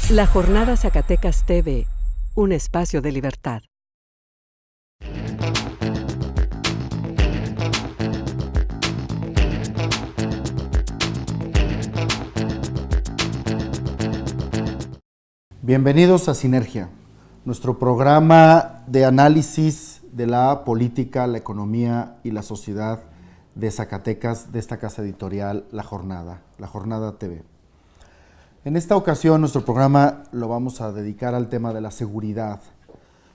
La Jornada Zacatecas TV, un espacio de libertad. Bienvenidos a Sinergia, nuestro programa de análisis de la política, la economía y la sociedad de Zacatecas, de esta casa editorial La Jornada TV. En esta ocasión nuestro programa lo vamos a dedicar al tema de la seguridad,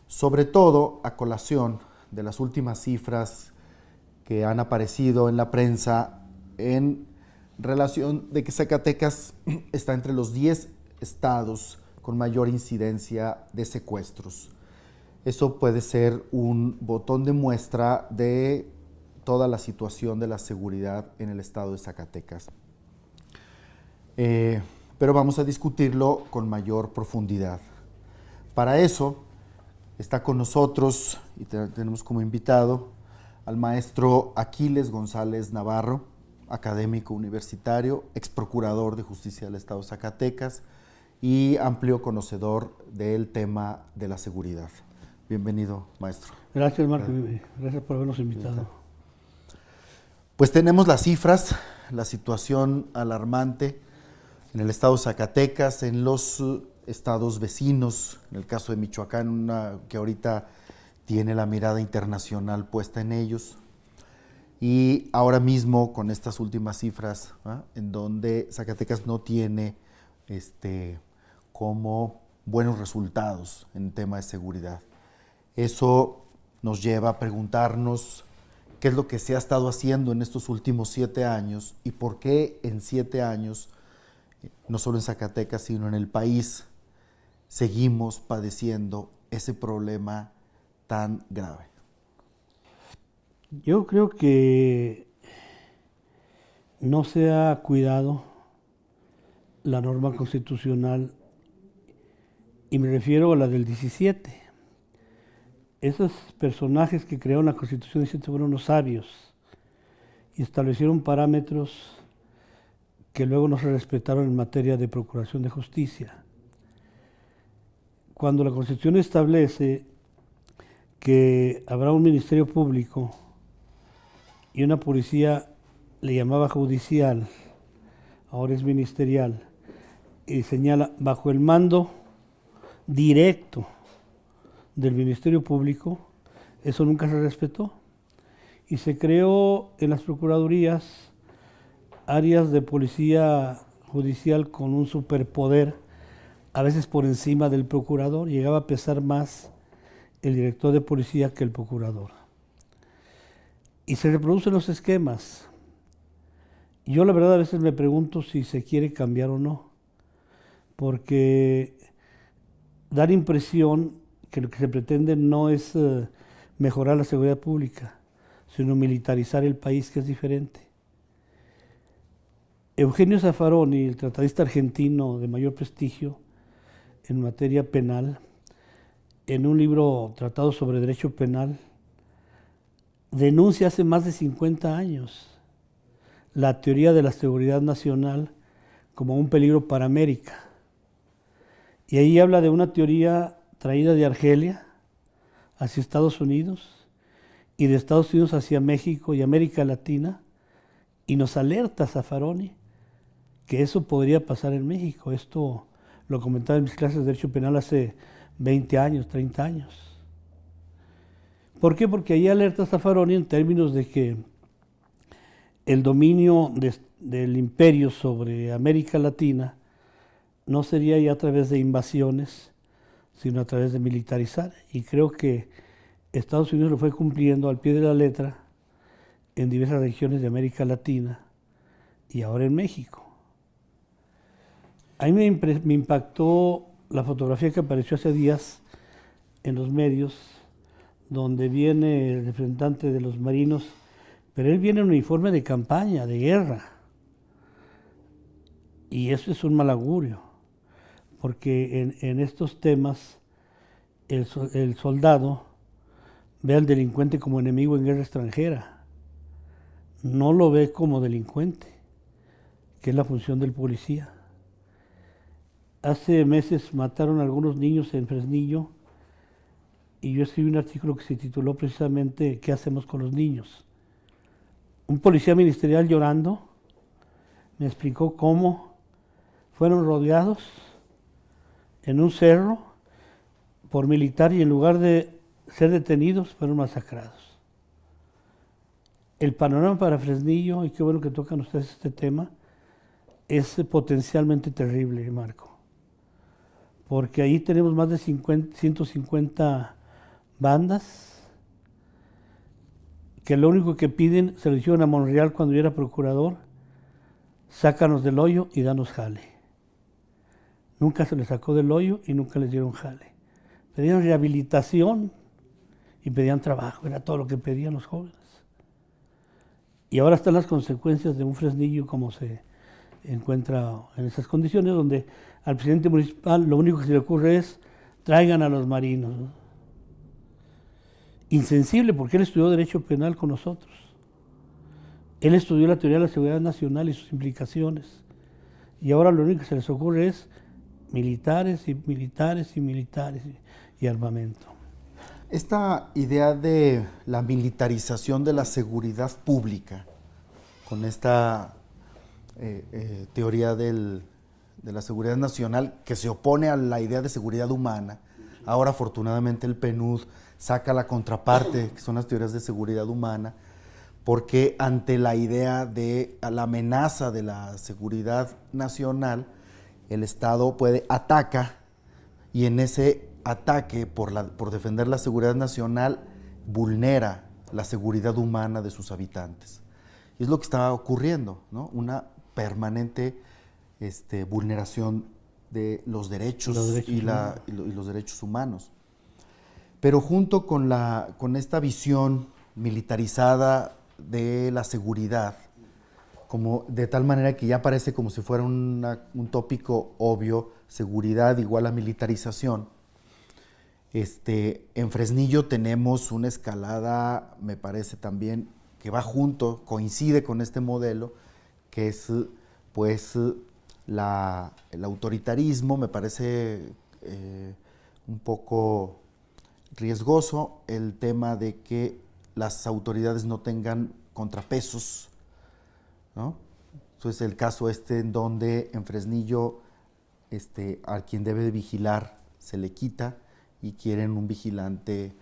sobre todo a colación de las últimas cifras que han aparecido en la prensa en relación de que Zacatecas está entre los 10 estados con mayor incidencia de secuestros. Eso puede ser un botón de muestra de toda la situación de la seguridad en el estado de Zacatecas. Pero vamos a discutirlo con mayor profundidad. Para eso está con nosotros y tenemos como invitado al maestro Aquiles González Navarro, académico universitario, ex procurador de justicia del estado de Zacatecas y amplio conocedor del tema de la seguridad. Bienvenido, maestro. Gracias, Marco. Gracias por habernos invitado. Pues tenemos las cifras, la situación alarmante en el estado de Zacatecas, en los estados vecinos, en el caso de Michoacán, que ahorita tiene la mirada internacional puesta en ellos. Y ahora mismo con estas últimas cifras, en donde Zacatecas no tiene como buenos resultados en tema de seguridad. Eso nos lleva a preguntarnos qué es lo que se ha estado haciendo en estos últimos 7 años y por qué en 7 años, no solo en Zacatecas, sino en el país, seguimos padeciendo ese problema tan grave. Yo creo que no se ha cuidado la norma constitucional, y me refiero a la del 17. Esos personajes que crearon la Constitución del 17 fueron los sabios y establecieron parámetros que luego no se respetaron en materia de procuración de justicia. Cuando la Constitución establece que habrá un ministerio público y una policía, le llamaba judicial, ahora es ministerial, y señala bajo el mando directo del Ministerio Público, eso nunca se respetó. Y se creó en las procuradurías áreas de policía judicial con un superpoder, a veces por encima del procurador. Llegaba a pesar más el director de policía que el procurador. Y se reproducen los esquemas. Yo la verdad a veces me pregunto si se quiere cambiar o no, porque dar impresión que lo que se pretende no es mejorar la seguridad pública, sino militarizar el país, que es diferente. Eugenio Zaffaroni, el tratadista argentino de mayor prestigio en materia penal, en un libro tratado sobre derecho penal, denuncia hace más de 50 años la teoría de la seguridad nacional como un peligro para América. Y ahí habla de una teoría traída de Argelia hacia Estados Unidos y de Estados Unidos hacia México y América Latina, y nos alerta Zaffaroni que eso podría pasar en México. Esto lo comentaba en mis clases de Derecho Penal hace 20 años, 30 años. ¿Por qué? Porque ahí alerta Zaffaroni en términos de que el dominio del imperio sobre América Latina no sería ya a través de invasiones, sino a través de militarizar. Y creo que Estados Unidos lo fue cumpliendo al pie de la letra en diversas regiones de América Latina y ahora en México. A mí me impactó la fotografía que apareció hace días en los medios, donde viene el representante de los marinos, pero él viene en uniforme de campaña, de guerra. Y eso es un mal augurio, porque en estos temas el soldado ve al delincuente como enemigo en guerra extranjera, no lo ve como delincuente, que es la función del policía. Hace meses mataron a algunos niños en Fresnillo y yo escribí un artículo que se tituló precisamente ¿Qué hacemos con los niños? Un policía ministerial llorando me explicó cómo fueron rodeados en un cerro por militar y en lugar de ser detenidos fueron masacrados. El panorama para Fresnillo, y qué bueno que tocan ustedes este tema, es potencialmente terrible, Marco, porque ahí tenemos más de 150 bandas que lo único que piden, se lo hicieron a Monreal cuando yo era procurador, sácanos del hoyo y danos jale. Nunca se les sacó del hoyo y nunca les dieron jale. Pedían rehabilitación y pedían trabajo, era todo lo que pedían los jóvenes. Y ahora están las consecuencias de un Fresnillo como se encuentra en esas condiciones, donde al presidente municipal lo único que se le ocurre es traigan a los marinos, ¿no? Insensible, porque él estudió Derecho Penal con nosotros. Él estudió la teoría de la seguridad nacional y sus implicaciones. Y ahora lo único que se les ocurre es militares y militares y militares y armamento. Esta idea de la militarización de la seguridad pública, con esta teoría de la seguridad nacional que se opone a la idea de seguridad humana, ahora afortunadamente el PNUD saca la contraparte, que son las teorías de seguridad humana, porque ante la idea de la amenaza de la seguridad nacional, el Estado ataca, y en ese ataque por defender la seguridad nacional vulnera la seguridad humana de sus habitantes. Y es lo que está ocurriendo, ¿no? Una permanente vulneración de los derechos, y los derechos humanos. Pero junto con esta visión militarizada de la seguridad, como de tal manera que ya parece como si fuera un tópico obvio, seguridad igual a militarización. En Fresnillo tenemos una escalada, me parece también, que va coincide con este modelo, que es pues el autoritarismo. Me parece un poco riesgoso el tema de que las autoridades no tengan contrapesos, ¿no? Entonces el caso en donde en Fresnillo a quien debe de vigilar se le quita y quieren un vigilante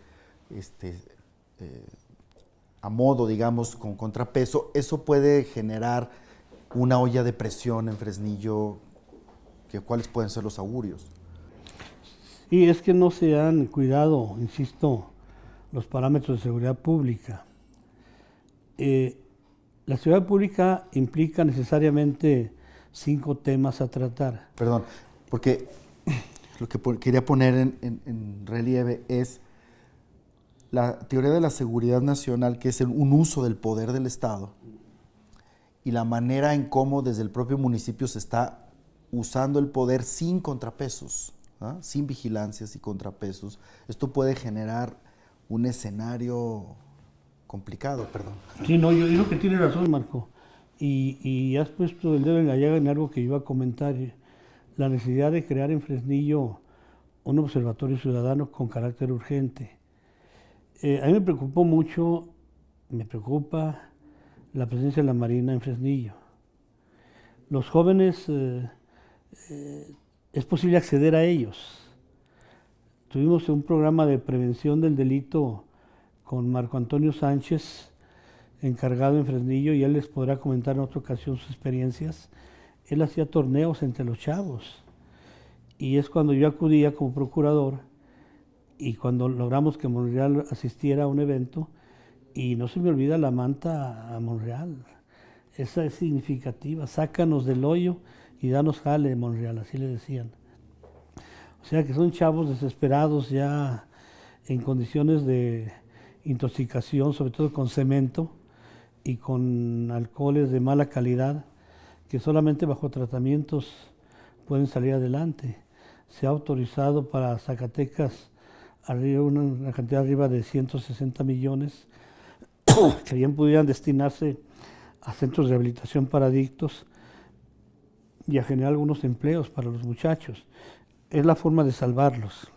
a modo, digamos, con contrapeso. Eso puede generar una olla de presión en Fresnillo. ¿Cuáles pueden ser los augurios? Y es que no se han cuidado, insisto, los parámetros de seguridad pública. La seguridad pública implica necesariamente 5 temas a tratar. Perdón, porque lo que quería poner en relieve es la teoría de la seguridad nacional, que es un uso del poder del Estado, y la manera en cómo desde el propio municipio se está usando el poder sin contrapesos, ¿ah? Sin vigilancias y contrapesos. Esto puede generar un escenario complicado, perdón. Sí, no, yo digo que tiene razón, Marco. Y has puesto el dedo en la llaga en algo que iba a comentar. La necesidad de crear en Fresnillo un observatorio ciudadano con carácter urgente. A mí me preocupa la presencia de la Marina en Fresnillo. Los jóvenes, es posible acceder a ellos. Tuvimos un programa de prevención del delito con Marco Antonio Sánchez, encargado en Fresnillo, y él les podrá comentar en otra ocasión sus experiencias. Él hacía torneos entre los chavos, y es cuando yo acudía como procurador, y cuando logramos que Monreal asistiera a un evento, y no se me olvida la manta a Monreal. Esa es significativa, sácanos del hoyo y danos jale, Monreal, así le decían. O sea que son chavos desesperados ya en condiciones de intoxicación, sobre todo con cemento y con alcoholes de mala calidad, que solamente bajo tratamientos pueden salir adelante. Se ha autorizado para Zacatecas una cantidad arriba de 160 millones que bien pudieran destinarse a centros de rehabilitación para adictos. y a generar algunos empleos para los muchachos. Es la forma de salvarlos.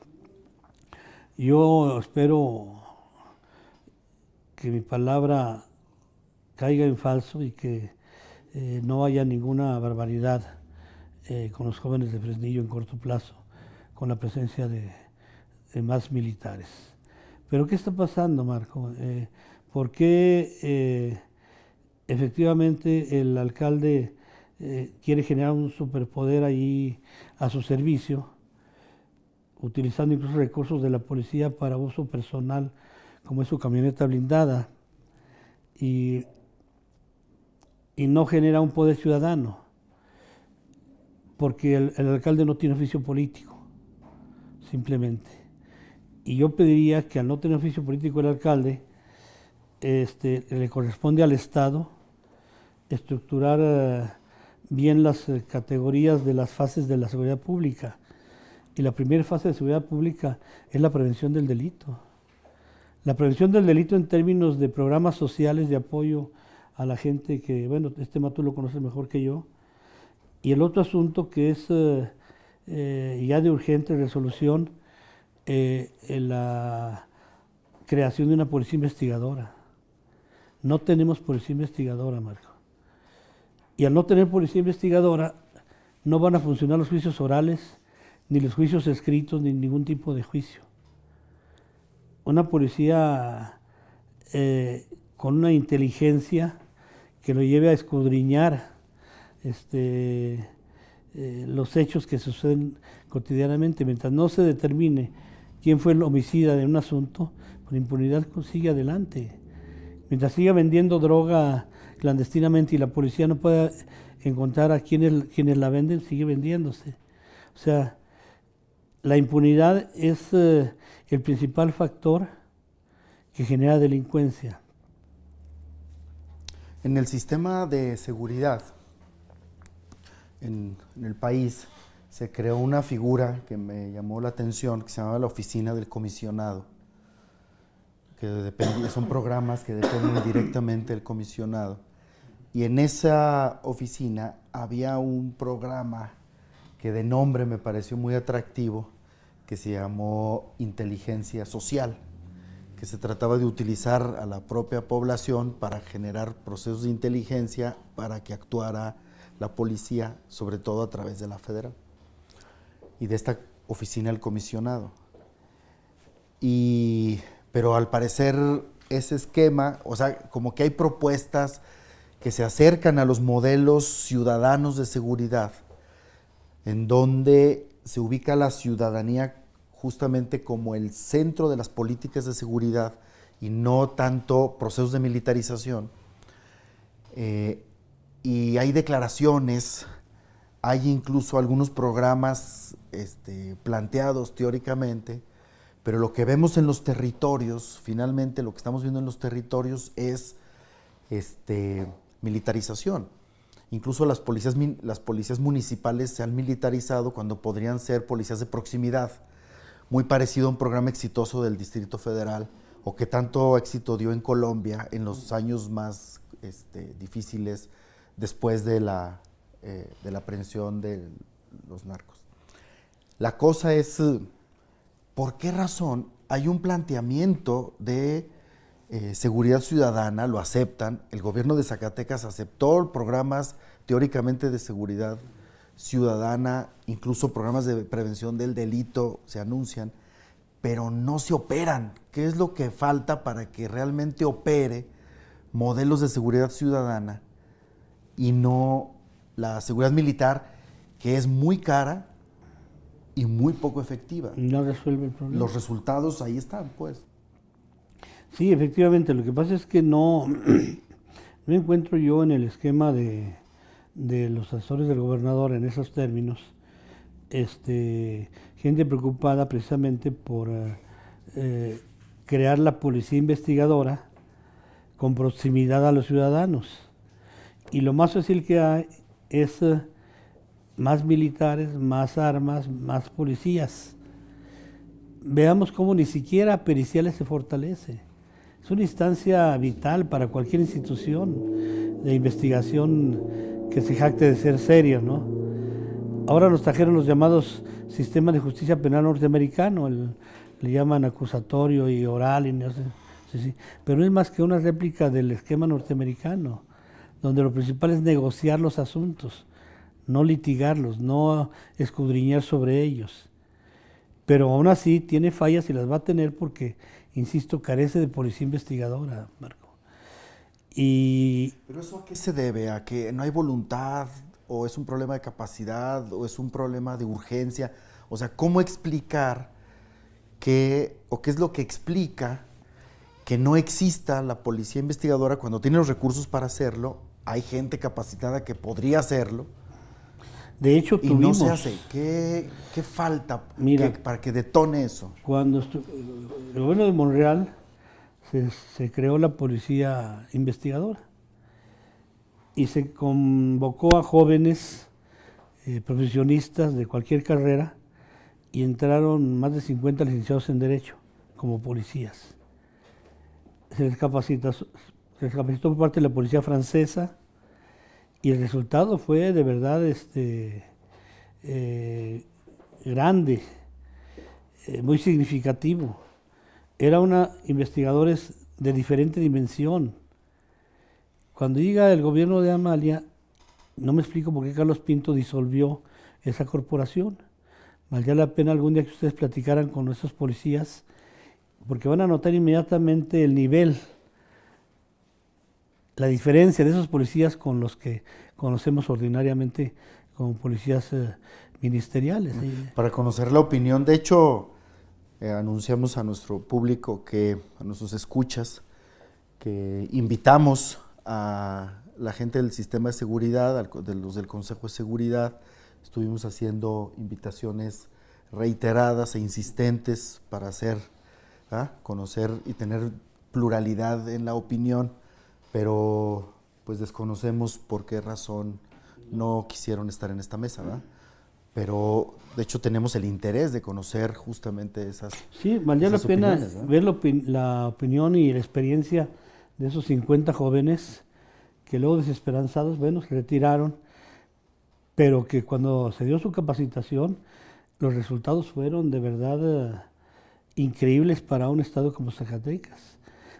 Yo espero que mi palabra caiga en falso y que no haya ninguna barbaridad con los jóvenes de Fresnillo en corto plazo, con la presencia de más militares. Pero ¿qué está pasando, Marco? ¿Por qué efectivamente el alcalde quiere generar un superpoder ahí a su servicio, utilizando incluso recursos de la policía para uso personal, como es su camioneta blindada, y no genera un poder ciudadano? Porque el alcalde no tiene oficio político, simplemente. Y yo pediría que al no tener oficio político el alcalde, le corresponde al Estado estructurar bien las categorías de las fases de la seguridad pública. Y la primera fase de seguridad pública es la prevención del delito. La prevención del delito en términos de programas sociales de apoyo a la gente que, bueno, este tema tú lo conoces mejor que yo. Y el otro asunto que es ya de urgente resolución, la creación de una policía investigadora. No tenemos policía investigadora, Marco. Y al no tener policía investigadora, no van a funcionar los juicios orales, ni los juicios escritos, ni ningún tipo de juicio. Una policía con una inteligencia que lo lleve a escudriñar los hechos que suceden cotidianamente. Mientras no se determine quién fue el homicida de un asunto, con impunidad sigue adelante. Mientras siga vendiendo droga clandestinamente y la policía no pueda encontrar a quienes la venden, sigue vendiéndose. O sea, la impunidad es el principal factor que genera delincuencia. En el sistema de seguridad en el país se creó una figura que me llamó la atención, que se llamaba la Oficina del Comisionado, que son programas que dependen directamente del comisionado. Y en esa oficina había un programa que de nombre me pareció muy atractivo, que se llamó Inteligencia Social, que se trataba de utilizar a la propia población para generar procesos de inteligencia para que actuara la policía, sobre todo a través de la federal y de esta oficina del comisionado. Pero al parecer ese esquema, o sea, como que hay propuestas que se acercan a los modelos ciudadanos de seguridad, en donde se ubica la ciudadanía justamente como el centro de las políticas de seguridad y no tanto procesos de militarización. Y hay declaraciones, hay incluso algunos programas planteados teóricamente, pero lo que vemos en los territorios, finalmente lo que estamos viendo en los territorios es militarización. Incluso las policías municipales se han militarizado cuando podrían ser policías de proximidad, muy parecido a un programa exitoso del Distrito Federal, o que tanto éxito dio en Colombia en los años más difíciles después de la aprehensión de los narcos. La cosa es, ¿por qué razón hay un planteamiento de seguridad ciudadana? Lo aceptan, el gobierno de Zacatecas aceptó programas teóricamente de seguridad ciudadana, incluso programas de prevención del delito se anuncian, pero no se operan. ¿Qué es lo que falta para que realmente opere modelos de seguridad ciudadana y no la seguridad militar, que es muy cara y muy poco efectiva? No resuelve el problema. Los resultados ahí están, pues. Sí, efectivamente. Lo que pasa es que no encuentro yo en el esquema de los asesores del gobernador en esos términos gente preocupada precisamente por crear la policía investigadora con proximidad a los ciudadanos. Y lo más fácil que hay es más militares, más armas, más policías. Veamos cómo ni siquiera periciales se fortalece. Es una instancia vital para cualquier institución de investigación que se jacte de ser seria, ¿no? Ahora nos trajeron los llamados sistemas de justicia penal norteamericano, le llaman acusatorio y oral, y no sé, sí. Pero no es más que una réplica del esquema norteamericano, donde lo principal es negociar los asuntos, no litigarlos, no escudriñar sobre ellos. Pero aún así tiene fallas y las va a tener porque, insisto, carece de policía investigadora, Marco. ¿Pero eso a qué se debe? ¿A que no hay voluntad? ¿O es un problema de capacidad? ¿O es un problema de urgencia? O sea, ¿cómo explicar qué es lo que explica que no exista la policía investigadora cuando tiene los recursos para hacerlo? Hay gente capacitada que podría hacerlo. De hecho, y tuvimos... no se hace. ¿Qué falta para que detone eso? Cuando el gobierno de Monreal se creó la policía investigadora y se convocó a jóvenes profesionistas de cualquier carrera y entraron más de 50 licenciados en Derecho como policías. Se les capacitó por parte de la policía francesa y el resultado fue de verdad grande, muy significativo. Eran investigadores de diferente dimensión. Cuando llega el gobierno de Amalia, no me explico por qué Carlos Pinto disolvió esa corporación. Valdría la pena algún día que ustedes platicaran con nuestros policías, porque van a notar inmediatamente el nivel, la diferencia de esos policías con los que conocemos ordinariamente como policías ministeriales. Para conocer la opinión, de hecho, anunciamos a nuestro público, a nuestros escuchas, que invitamos a la gente del sistema de seguridad, de los del Consejo de Seguridad. Estuvimos haciendo invitaciones reiteradas e insistentes para conocer y tener pluralidad en la opinión, pero pues desconocemos por qué razón no quisieron estar en esta mesa, ¿verdad? Pero de hecho tenemos el interés de conocer justamente esas Sí, valdría la pena ver la opinión y la experiencia de esos 50 jóvenes que luego desesperanzados, bueno, se retiraron, pero que cuando se dio su capacitación, los resultados fueron de verdad increíbles para un estado como Zacatecas,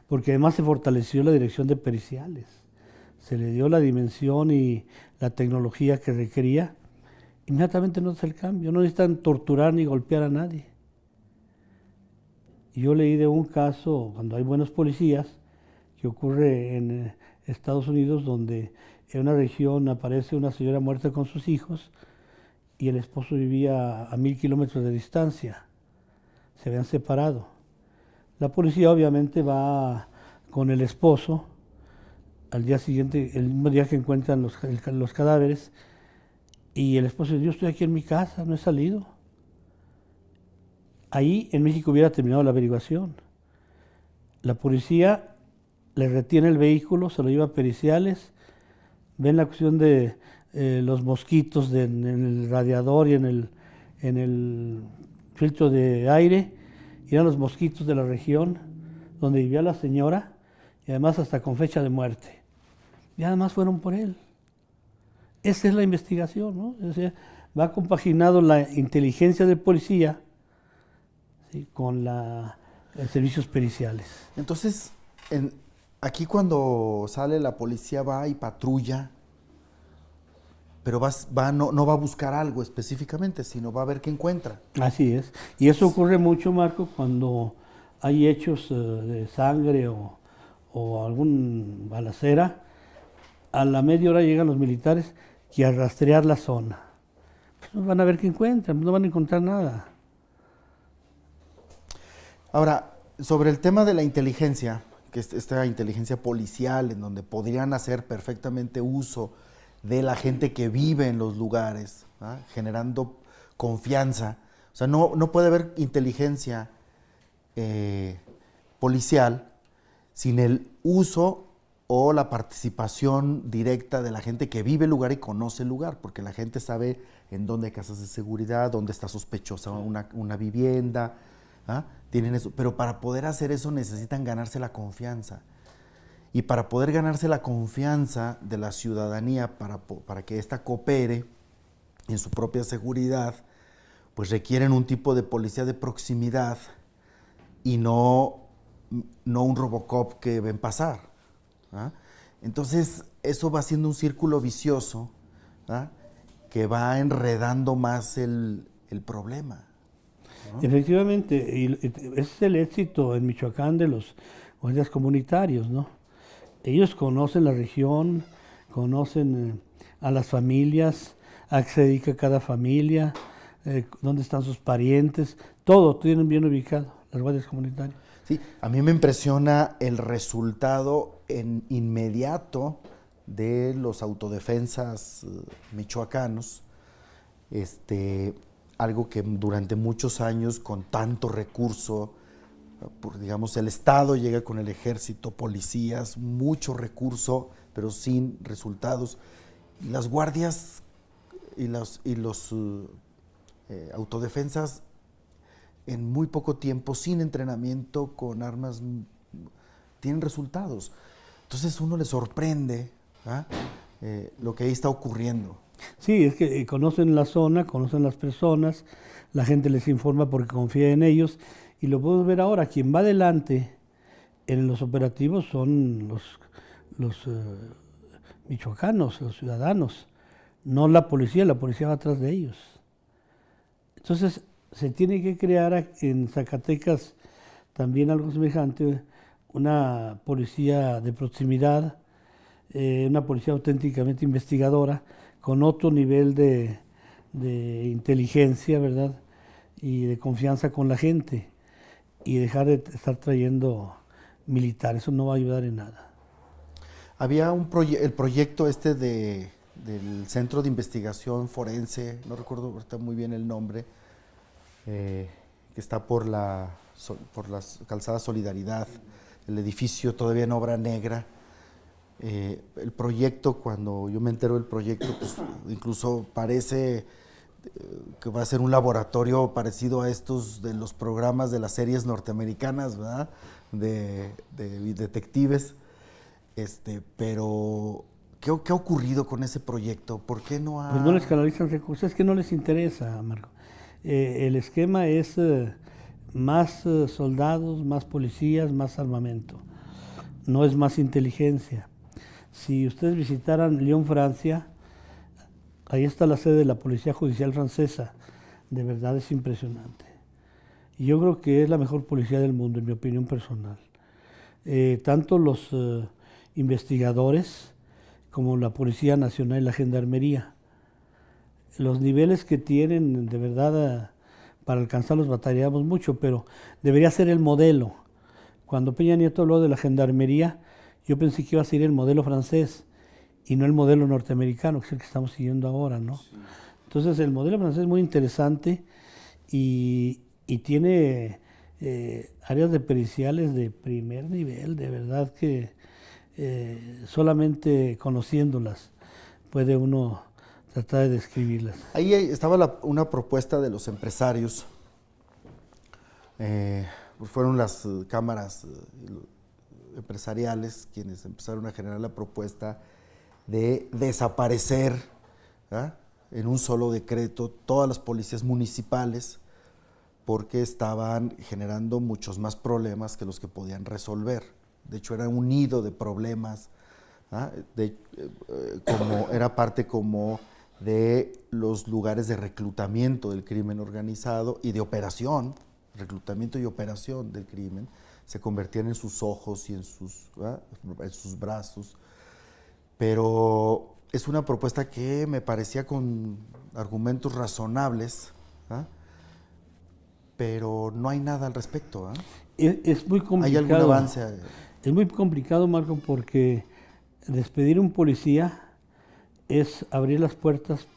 porque además se fortaleció la dirección de periciales, se le dio la dimensión y la tecnología que requería. Inmediatamente notas el cambio, no necesitan torturar ni golpear a nadie. Yo leí de un caso, cuando hay buenos policías, que ocurre en Estados Unidos, donde en una región aparece una señora muerta con sus hijos y el esposo vivía a 1000 kilómetros de distancia, se habían separado. La policía obviamente va con el esposo al día siguiente, el mismo día que encuentran los cadáveres, y el esposo dice: yo estoy aquí en mi casa, no he salido. Ahí en México hubiera terminado la averiguación. La policía le retiene el vehículo, se lo lleva a periciales, ven la cuestión de los mosquitos en el radiador y en el filtro de aire, y eran los mosquitos de la región donde vivía la señora, y además hasta con fecha de muerte. Y además fueron por él. Esa es la investigación, ¿no? O sea, va compaginado la inteligencia del policía, ¿sí?, con los servicios periciales. Entonces, aquí cuando sale la policía va y patrulla, pero no va a buscar algo específicamente, sino va a ver qué encuentra. Así es. Y eso ocurre mucho, Marco, cuando hay hechos de sangre o algún balacera. A la media hora llegan los militares y a rastrear la zona. Pues no van a ver qué encuentran, no van a encontrar nada. Ahora, sobre el tema de la inteligencia, que es esta inteligencia policial, en donde podrían hacer perfectamente uso de la gente que vive en los lugares, ¿ah?, generando confianza. O sea, no puede haber inteligencia policial sin el uso o la participación directa de la gente que vive el lugar y conoce el lugar, porque la gente sabe en dónde hay casas de seguridad, dónde está sospechosa una vivienda, ¿ah? Tienen eso, pero para poder hacer eso necesitan ganarse la confianza. Y para poder ganarse la confianza de la ciudadanía, para que ésta coopere, en su propia seguridad, pues requieren un tipo de policía de proximidad y no un Robocop que ven pasar. ¿Ah? Entonces, eso va siendo un círculo vicioso, ¿ah? Que va enredando más el problema, ¿no? Efectivamente, y ese es el éxito en Michoacán de los guardias comunitarios, ¿no? Ellos conocen la región, conocen a las familias, a qué se dedica cada familia, dónde están sus parientes, todo tienen bien ubicado las guardias comunitarias. Sí, a mí me impresiona el resultado inmediato de los autodefensas michoacanos, algo que durante muchos años con tanto recurso, digamos, el Estado llega con el ejército, policías, mucho recurso, pero sin resultados. Y las guardias y los autodefensas en muy poco tiempo, sin entrenamiento, con armas, tienen resultados. Entonces uno le sorprende, ¿ah? Lo que ahí está ocurriendo. Sí, es que conocen la zona, conocen las personas, la gente les informa porque confía en ellos, y lo podemos ver ahora, quien va adelante en los operativos son los michoacanos, los ciudadanos, no la policía va atrás de ellos. Entonces, se tiene que crear en Zacatecas también algo semejante, una policía de proximidad, una policía auténticamente investigadora, con otro nivel de inteligencia, ¿verdad? Y de confianza con la gente, y dejar de estar trayendo militares, eso no va a ayudar en nada. Había el proyecto del Centro de Investigación Forense, no recuerdo ahorita muy bien el nombre, que está por la calzada Solidaridad, el edificio todavía en obra negra. El proyecto, cuando yo me entero del proyecto, pues incluso parece que va a ser un laboratorio parecido a estos de los programas de las series norteamericanas, ¿verdad? De detectives. Pero ¿qué ha ocurrido con ese proyecto? ¿Por qué no ha...? Pues no les canalizan recursos, es que no les interesa, Marco. El esquema es más soldados, más policías, más armamento. No es más inteligencia. Si ustedes visitaran Lyon, Francia, ahí está la sede de la Policía Judicial Francesa. De verdad es impresionante. Y yo creo que es la mejor policía del mundo, en mi opinión personal. Tanto los investigadores como la Policía Nacional y la Gendarmería. Los niveles que tienen, de verdad, para alcanzarlos batallamos mucho, pero debería ser el modelo. Cuando Peña Nieto habló de la Gendarmería, yo pensé que iba a ser el modelo francés y no el modelo norteamericano, que es el que estamos siguiendo ahora, ¿no? Sí. Entonces, el modelo francés es muy interesante y tiene áreas de periciales de primer nivel, de verdad que solamente conociéndolas puede uno tratar de describirlas. Ahí estaba una propuesta de los empresarios, pues fueron las cámaras empresariales quienes empezaron a generar la propuesta de desaparecer, ¿verdad?, en un solo decreto todas las policías municipales, porque estaban generando muchos más problemas que los que podían resolver. De hecho, era un nido de problemas, ¿ah? Era parte como de los lugares de reclutamiento del crimen organizado y de operación, reclutamiento y operación del crimen, se convertían en sus ojos y en sus brazos. Pero es una propuesta que me parecía con argumentos razonables, ¿ah?, pero no hay nada al respecto, ¿ah? Es muy complicado. ¿Hay algún avance? Es muy complicado, Marco, porque despedir a un policía es abrir las puertas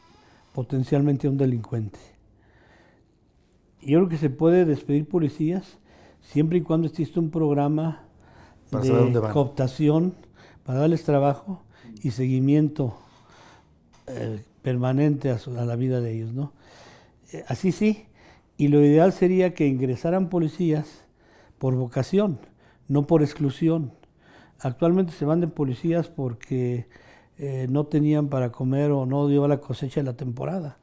potencialmente a un delincuente. Yo creo que se puede despedir policías siempre y cuando existe un programa de cooptación para darles trabajo y seguimiento permanente a la vida de ellos, ¿no? Así sí, y lo ideal sería que ingresaran policías por vocación, no por exclusión. Actualmente se van de policías porque no tenían para comer o no dio la cosecha de la temporada.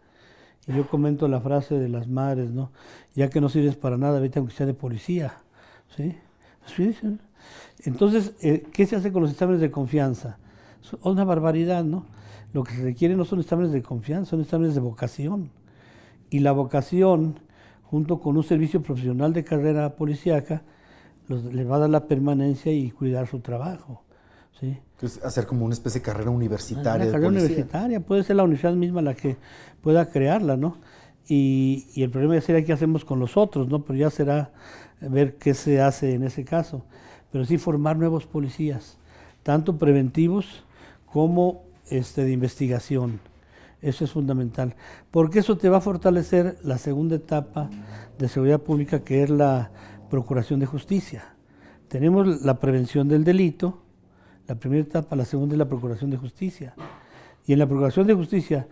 Y yo comento la frase de las madres, ¿no? Ya que no sirves para nada, vete aunque sea de policía, ¿sí? Sí, sí. Entonces, ¿qué se hace con los exámenes de confianza? Es una barbaridad, ¿no? Lo que se requiere no son exámenes de confianza, son exámenes de vocación. Y la vocación, junto con un servicio profesional de carrera policíaca, le va a dar la permanencia y cuidar su trabajo, ¿sí? Es hacer como una especie de carrera universitaria Una de carrera policía. universitaria, puede ser la universidad misma la que pueda crearla, ¿no? Y el problema sería qué hacemos con los otros, ¿no? Pero ya será ver qué se hace en ese caso. Pero sí formar nuevos policías, tanto preventivos como de investigación. Eso es fundamental, porque eso te va a fortalecer la segunda etapa de seguridad pública, que es la procuración de justicia. Tenemos la prevención del delito, la primera etapa, la segunda es la procuración de justicia. Y en la procuración de justicia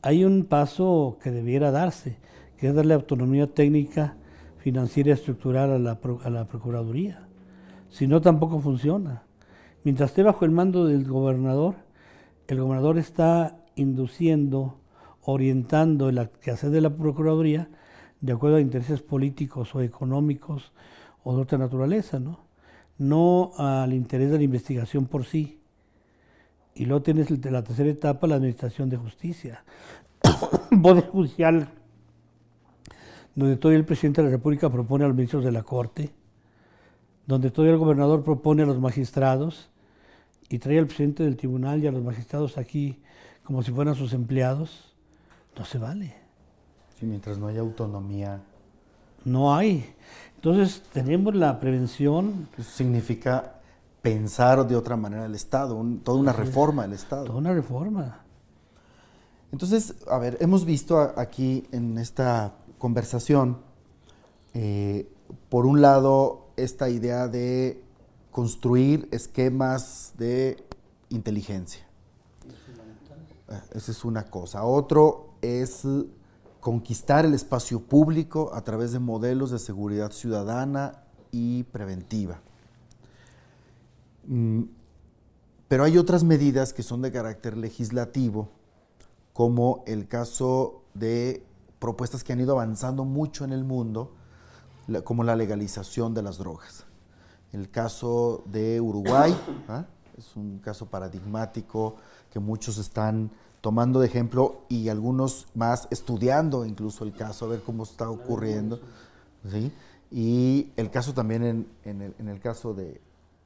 hay un paso que debiera darse, que es darle autonomía técnica, financiera y estructural a la Procuraduría. Si no, tampoco funciona. Mientras esté bajo el mando del gobernador, el gobernador está induciendo, orientando el quehacer de la Procuraduría de acuerdo a intereses políticos o económicos o de otra naturaleza, ¿no? No al interés de la investigación por sí. Y luego tienes la tercera etapa, la administración de justicia. Poder judicial, donde todavía el presidente de la República propone a los ministros de la Corte, donde todavía el gobernador propone a los magistrados y trae al presidente del tribunal y a los magistrados aquí como si fueran sus empleados. No se vale. Sí, mientras no haya autonomía. No hay. Entonces tenemos la prevención. Eso significa pensar de otra manera el Estado, toda una reforma del Estado. Toda una reforma. Entonces, a ver, hemos visto aquí en esta conversación, por un lado, esta idea de construir esquemas de inteligencia. Esa es una cosa. Otro es conquistar el espacio público a través de modelos de seguridad ciudadana y preventiva. Pero hay otras medidas que son de carácter legislativo, como el caso de propuestas que han ido avanzando mucho en el mundo, como la legalización de las drogas. El caso de Uruguay, es un caso paradigmático que muchos están tomando de ejemplo y algunos más estudiando incluso el caso, a ver cómo está ocurriendo, ¿sí? Y el caso también en el caso de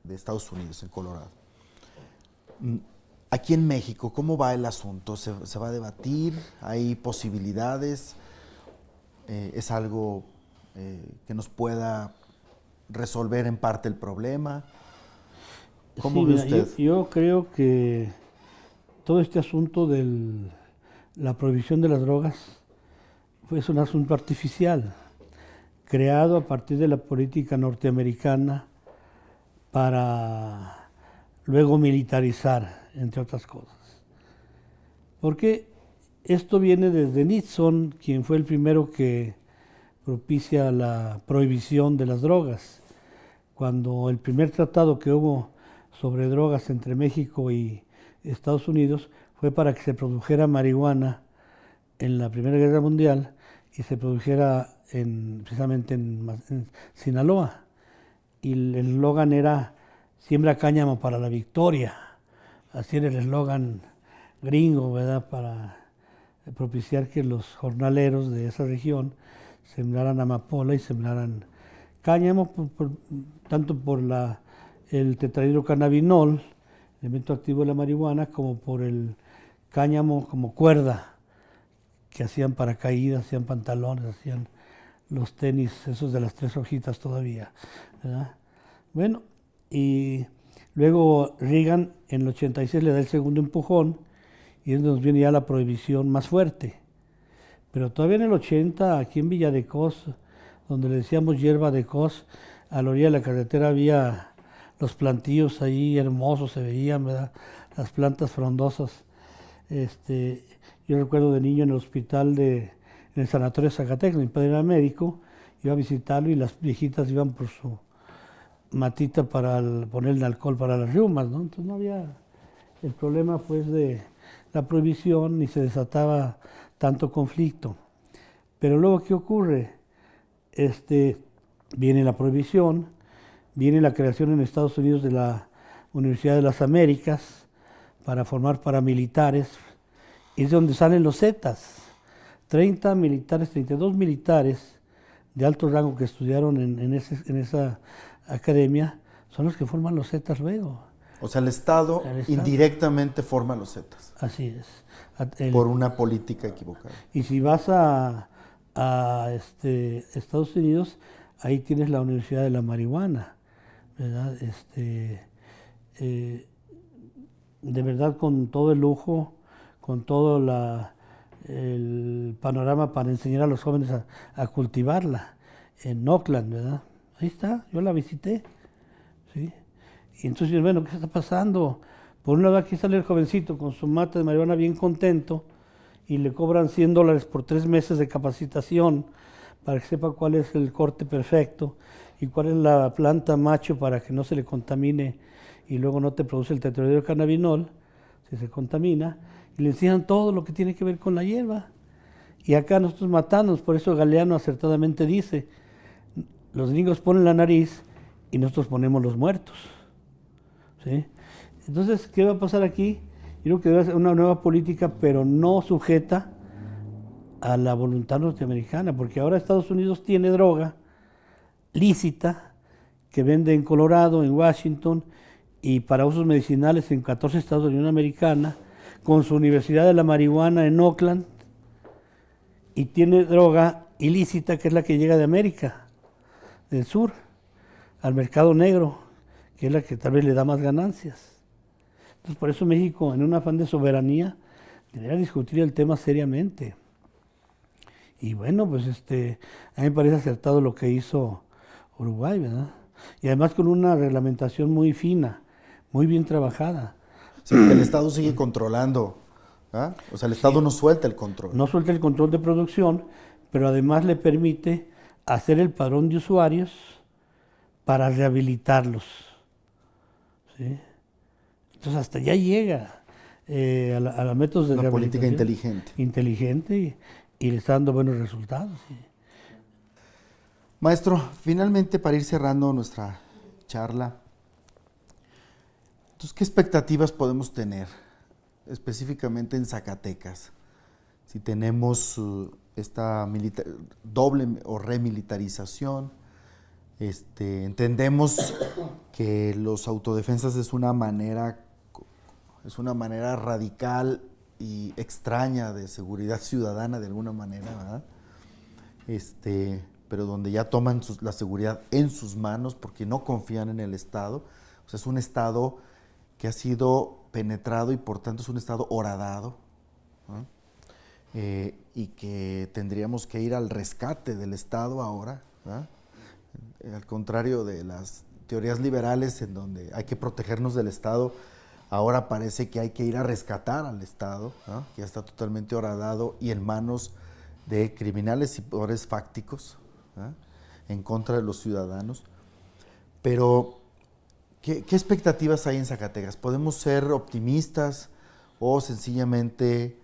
Estados Unidos, en Colorado. Aquí en México, ¿cómo va el asunto? ¿Se va a debatir? ¿Hay posibilidades? ¿Es algo que nos pueda resolver en parte el problema? ¿Cómo ve usted? Yo creo que todo este asunto de la prohibición de las drogas es un asunto artificial, creado a partir de la política norteamericana para luego militarizar, entre otras cosas. Porque esto viene desde Nixon, quien fue el primero que propicia la prohibición de las drogas. Cuando el primer tratado que hubo sobre drogas entre México y Estados Unidos fue para que se produjera marihuana en la Primera Guerra Mundial y se produjera precisamente en Sinaloa. Y el eslogan era "Siembra cáñamo para la victoria". Así era el eslogan gringo, ¿verdad? Para propiciar que los jornaleros de esa región sembraran amapola y sembraran cáñamo, tanto por el tetrahidrocannabinol, elemento activo de la marihuana, como por el cáñamo como cuerda, que hacían paracaídas, hacían pantalones, hacían los tenis, esos de las 3 hojitas todavía, ¿verdad? Bueno, y luego Reagan en el 86 le da el segundo empujón y es donde nos viene ya la prohibición más fuerte. Pero todavía en el 80, aquí en Villa de Cos, donde le decíamos hierba de Cos, a la orilla de la carretera había los plantíos ahí hermosos, se veían, ¿verdad? Las plantas frondosas. Yo recuerdo de niño en el hospital en el sanatorio de Zacatecas, mi padre era médico, iba a visitarlo y las viejitas iban por su matita para ponerle alcohol para las reumas, ¿no? Entonces no había el problema pues de la prohibición ni se desataba tanto conflicto. Pero luego, ¿qué ocurre? Viene la prohibición, viene la creación en Estados Unidos de la Universidad de las Américas para formar paramilitares, y es donde salen los Zetas. 32 militares de alto rango que estudiaron en esa academia son los que forman los Zetas luego. O sea, el Estado indirectamente forma los Zetas. Así es. Por una política equivocada. Y si vas a Estados Unidos, ahí tienes la Universidad de la Marihuana, ¿verdad? De verdad, con todo el lujo, con todo el panorama para enseñar a los jóvenes a cultivarla, en Oakland, ¿verdad? Ahí está, yo la visité, ¿sí? Y entonces, bueno, ¿qué está pasando? Por un lado, aquí sale el jovencito con su mata de marihuana bien contento y le cobran $100 por 3 meses de capacitación para que sepa cuál es el corte perfecto y cuál es la planta macho para que no se le contamine y luego no te produce el tetrahidrocannabinol, si se contamina, y le enseñan todo lo que tiene que ver con la hierba. Y acá nosotros matamos, por eso Galeano acertadamente dice, los gringos ponen la nariz y nosotros ponemos los muertos, ¿sí? Entonces, ¿qué va a pasar aquí? Yo creo que debe ser una nueva política, pero no sujeta a la voluntad norteamericana, porque ahora Estados Unidos tiene droga lícita que vende en Colorado, en Washington, y para usos medicinales en 14 estados de la Unión Americana, con su Universidad de la Marihuana en Oakland, y tiene droga ilícita que es la que llega de América del Sur al mercado negro, que es la que tal vez le da más ganancias. Entonces, por eso México, en un afán de soberanía, debería discutir el tema seriamente. Y bueno, pues a mí me parece acertado lo que hizo Uruguay, ¿verdad? Y además con una reglamentación muy fina, muy bien trabajada. Sí, el Estado sigue controlando, ¿ah? O sea, el Estado no suelta el control. No suelta el control de producción, pero además le permite hacer el padrón de usuarios para rehabilitarlos, ¿sí? Entonces hasta ya llega a los métodos de Una rehabilitación. política inteligente. Inteligente y le está dando buenos resultados. ¿Sí? Maestro, finalmente para ir cerrando nuestra charla, entonces, ¿qué expectativas podemos tener específicamente en Zacatecas? Si tenemos esta doble o remilitarización, entendemos que los autodefensas es una manera radical y extraña de seguridad ciudadana de alguna manera, ¿verdad? Pero donde ya toman la seguridad en sus manos porque no confían en el Estado. O sea, es un Estado que ha sido penetrado y por tanto es un Estado horadado, ¿no? Y que tendríamos que ir al rescate del Estado ahora, ¿verdad? Al contrario de las teorías liberales en donde hay que protegernos del Estado, ahora parece que hay que ir a rescatar al Estado, ¿no? Que ya está totalmente horadado y en manos de criminales y poderes fácticos, ¿no? En contra de los ciudadanos. Pero, ¿qué expectativas hay en Zacatecas? ¿Podemos ser optimistas o sencillamente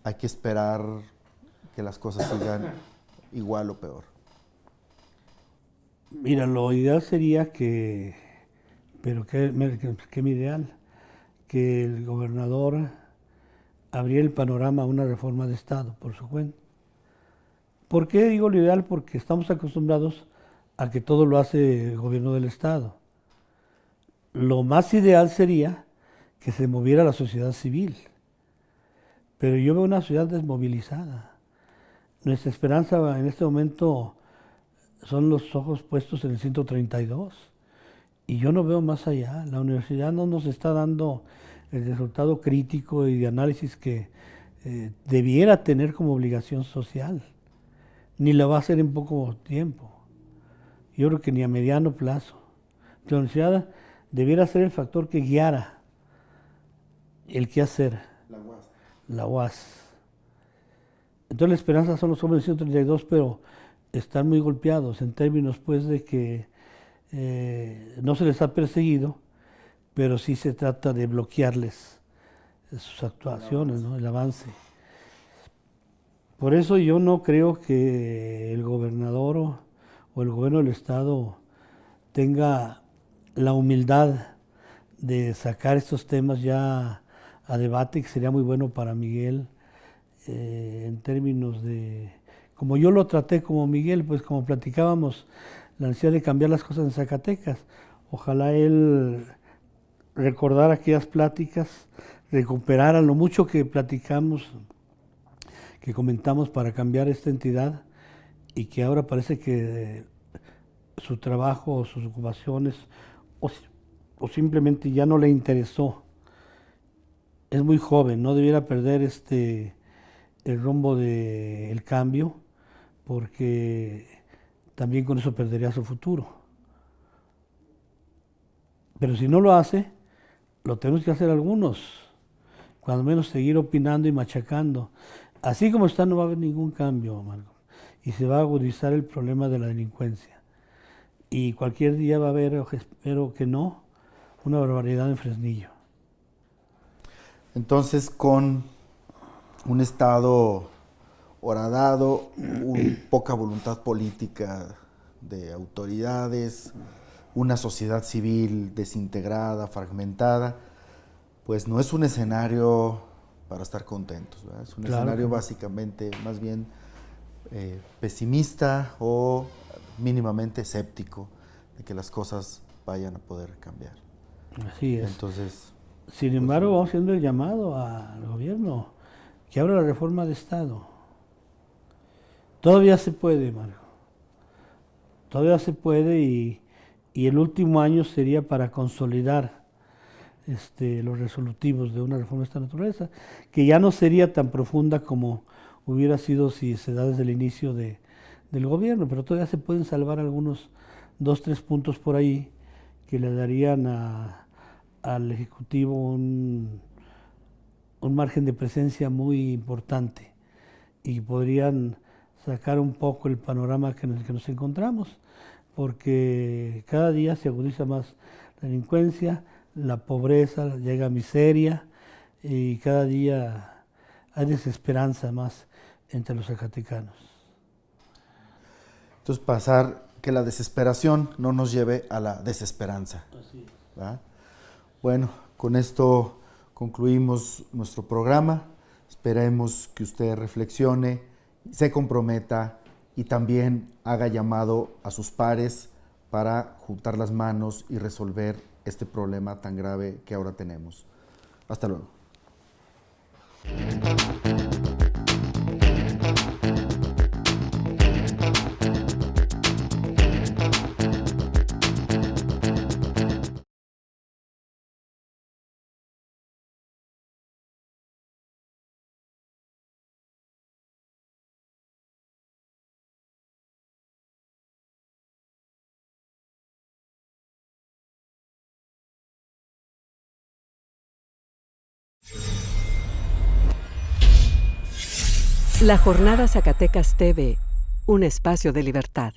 hay que esperar que las cosas sigan igual o peor? Mira, lo ideal sería que, pero qué mi ideal, que el gobernador abriera el panorama a una reforma de Estado por su cuenta. ¿Por qué digo lo ideal? Porque estamos acostumbrados a que todo lo hace el gobierno del Estado. Lo más ideal sería que se moviera la sociedad civil, pero yo veo una sociedad desmovilizada. Nuestra esperanza en este momento son los ojos puestos en el 132 y yo no veo más allá. La universidad no nos está dando el resultado crítico y de análisis que debiera tener como obligación social, ni la va a hacer en poco tiempo. Yo creo que ni a mediano plazo. La universidad debiera ser el factor que guiara el qué hacer. La UAS. Entonces la esperanza son los jóvenes 132, pero están muy golpeados en términos pues de que no se les ha perseguido, pero sí se trata de bloquearles sus actuaciones, ¿no? El avance. Por eso yo no creo que el gobernador o el gobierno del estado tenga la humildad de sacar estos temas ya a debate, que sería muy bueno para Miguel, en términos de, como yo lo traté como Miguel, pues como platicábamos, la necesidad de cambiar las cosas en Zacatecas. Ojalá él recordara aquellas pláticas, recuperara lo mucho que platicamos, que comentamos para cambiar esta entidad, y que ahora parece que su trabajo o sus ocupaciones o simplemente ya no le interesó. Es muy joven, no debiera perder el rumbo del cambio, porque también con eso perdería su futuro. Pero si no lo hace, lo tenemos que hacer algunos, cuando menos seguir opinando y machacando. Así como está, no va a haber ningún cambio, Marco, y se va a agudizar el problema de la delincuencia. Y cualquier día va a haber, espero que no, una barbaridad en Fresnillo. Entonces, con un Estado horadado, poca voluntad política de autoridades, una sociedad civil desintegrada, fragmentada, pues no es un escenario para estar contentos, ¿verdad? Es un escenario básicamente más bien pesimista o mínimamente escéptico de que las cosas vayan a poder cambiar. Así es. Entonces, sin embargo, vamos haciendo el llamado al gobierno que abra la reforma de Estado. Todavía se puede, Marco. Todavía se puede, y el último año sería para consolidar los resolutivos de una reforma de esta naturaleza, que ya no sería tan profunda como hubiera sido si se da desde el inicio del gobierno, pero todavía se pueden salvar algunos 2, 3 puntos por ahí que le darían al Ejecutivo un margen de presencia muy importante, y podrían sacar un poco el panorama en el que nos encontramos, porque cada día se agudiza más la delincuencia, la pobreza, llega a miseria, y cada día hay desesperanza más entre los zacatecanos. Entonces, que la desesperación no nos lleve a la desesperanza. Así es. ¿Verdad? Bueno, con esto concluimos nuestro programa. Esperemos que usted reflexione, se comprometa y también haga llamado a sus pares para juntar las manos y resolver este problema tan grave que ahora tenemos. Hasta luego. La Jornada Zacatecas TV, un espacio de libertad.